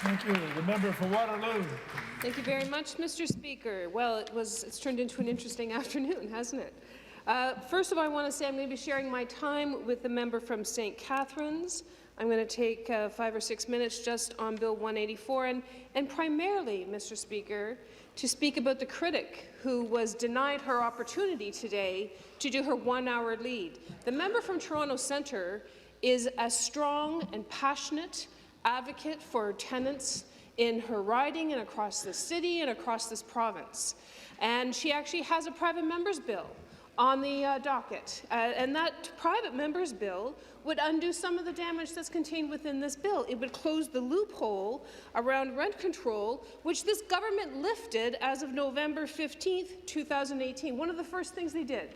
Thank you. The member for Waterloo. Thank you very much, Mr. Speaker. Well, it's turned into an interesting afternoon, hasn't it? First of all, I want to say I'm going to be sharing my time with the member from St. Catharines. I'm going to take 5 or 6 minutes just on Bill 184, and primarily, Mr. Speaker, to speak about the critic who was denied her opportunity today to do her 1-hour lead. The member from Toronto Centre is a strong and passionate advocate for tenants in her riding and across the city and across this province. And she actually has a private member's bill on the docket. And that private member's bill would undo some of the damage that's contained within this bill. It would close the loophole around rent control, which this government lifted as of November 15th, 2018. One of the first things they did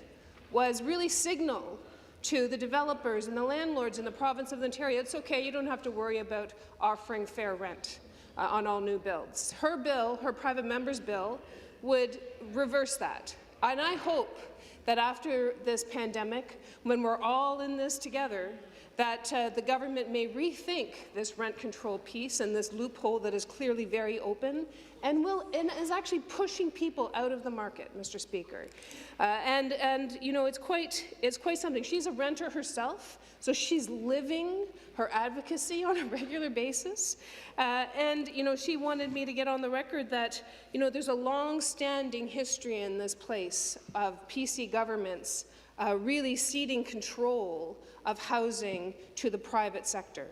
was really signal to the developers and the landlords in the province of Ontario, it's okay, you don't have to worry about offering fair rent on all new builds. Her bill, her private member's bill, would reverse that. And I hope that after this pandemic, when we're all in this together, that the government may rethink this rent control piece and this loophole that is clearly very open and is actually pushing people out of the market, Mr. Speaker. And you know, it's quite something. She's a renter herself, so she's living her advocacy on a regular basis. And you know, she wanted me to get on the record that there's a long-standing history in this place of PC governments really ceding control of housing to the private sector.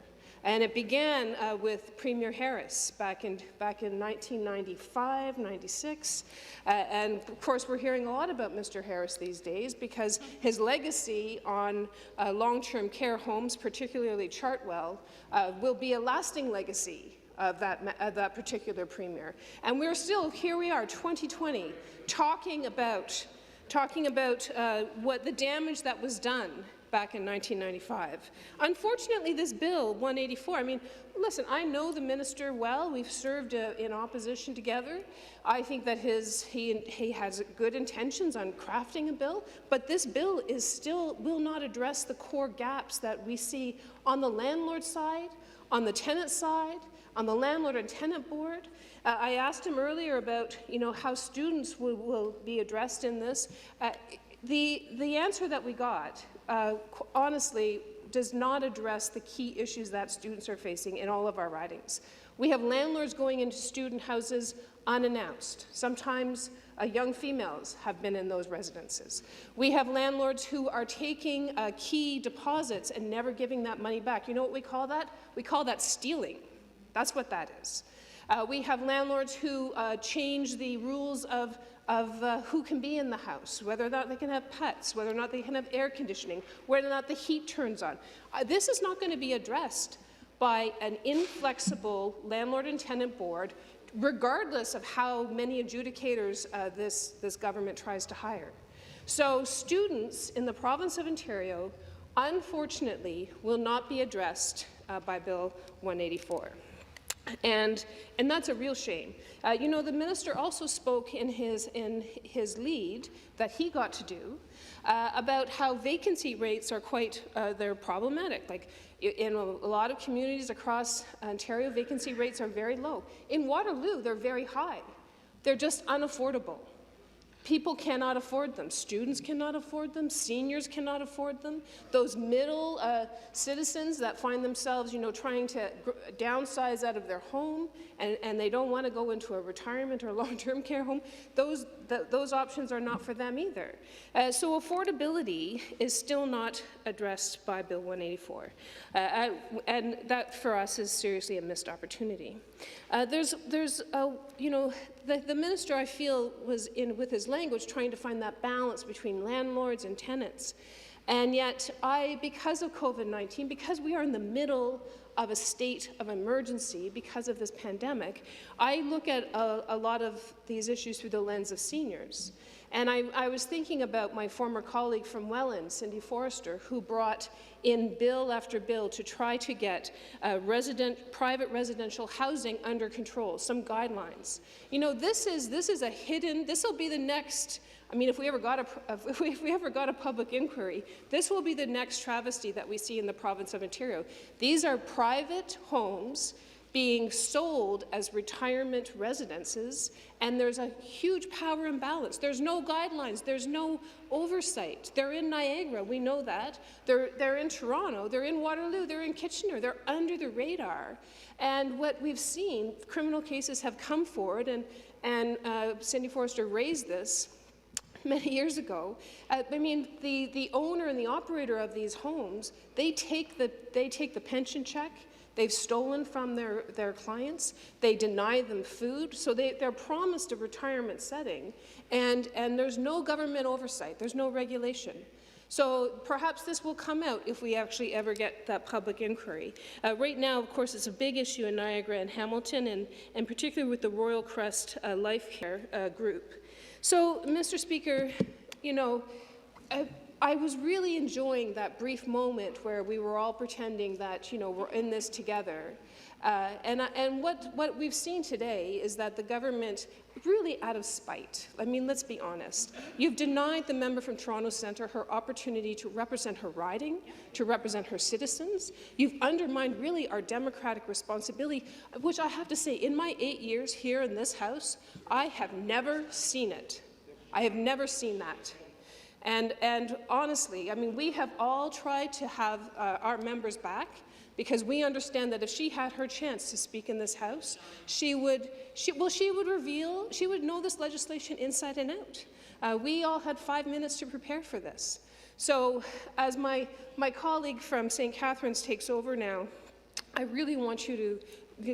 And it began with Premier Harris back in 1995, 96. And of course, we're hearing a lot about Mr. Harris these days because his legacy on long-term care homes, particularly Chartwell, will be a lasting legacy of that particular premier. And we're still, here we are, 2020, talking about what the damage that was done back in 1995. Unfortunately, this bill, 184, I mean, listen, I know the minister well. We've served in opposition together. I think that he has good intentions on crafting a bill, but this bill will not address the core gaps that we see on the landlord side, on the tenant side, on the landlord and tenant board. I asked him earlier about how students will be addressed in this. The answer that we got, honestly, does not address the key issues that students are facing in all of our ridings. We have landlords going into student houses unannounced. Sometimes young females have been in those residences. We have landlords who are taking key deposits and never giving that money back. You know what we call that? We call that stealing. That's what that is. We have landlords who change the rules of who can be in the house, whether or not they can have pets, whether or not they can have air conditioning, whether or not the heat turns on. This is not going to be addressed by an inflexible landlord and tenant board, regardless of how many adjudicators this government tries to hire. So students in the province of Ontario, unfortunately, will not be addressed by Bill 184. And that's a real shame. The minister also spoke in his lead that he got to do about how vacancy rates are they're problematic. Like in a lot of communities across Ontario, vacancy rates are very low. In Waterloo, they're very high. They're just unaffordable. People cannot afford them. Students cannot afford them. Seniors cannot afford them. Those middle citizens that find themselves, trying to downsize out of their home and they don't want to go into a retirement or long-term care home, those options are not for them either. So affordability is still not addressed by Bill 184. And that, for us, is seriously a missed opportunity. The minister, I feel, was with his language trying to find that balance between landlords and tenants. And yet, because of COVID-19, because we are in the middle of a state of emergency because of this pandemic, I look at a lot of these issues through the lens of seniors. And I was thinking about my former colleague from Welland, Cindy Forrester, who brought in bill after bill to try to get private residential housing under control, some guidelines. This will be the next, if we ever got a public inquiry, this will be the next travesty that we see in the province of Ontario. These are private homes being sold as retirement residences, and there's a huge power imbalance. There's no guidelines. There's no oversight. They're in Niagara. We know that. They're in Toronto. They're in Waterloo. They're in Kitchener. They're under the radar. And what we've seen, criminal cases have come forward, and Cindy Forrester raised this many years ago. I mean, the owner and the operator of these homes, they take the pension check. They've stolen from their clients. They deny them food. So they're promised a retirement setting, and there's no government oversight. There's no regulation. So perhaps this will come out if we actually ever get that public inquiry. Right now, of course, it's a big issue in Niagara and Hamilton, and particularly with the Royal Crest Life Care group. So, Mr. Speaker, you know, I was really enjoying that brief moment where we were all pretending that, you know, we're in this together. And what we've seen today is that the government, really out of spite, I mean, let's be honest, you've denied the member from Toronto Centre her opportunity to represent her riding, to represent her citizens. You've undermined really our democratic responsibility, which I have to say, in my 8 years here in this House, I have never seen it. I have never seen that. And honestly, I mean, we have all tried to have our members back, because we understand that if she had her chance to speak in this House, she would know this legislation inside and out. We all had 5 minutes to prepare for this. So as my colleague from St. Catharines takes over now, I really want you to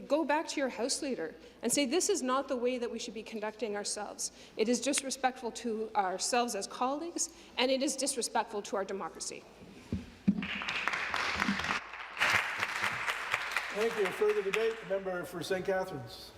go back to your House Leader and say this is not the way that we should be conducting ourselves. It is disrespectful to ourselves as colleagues, and it is disrespectful to our democracy. Thank you. Further debate, the member for St. Catharines.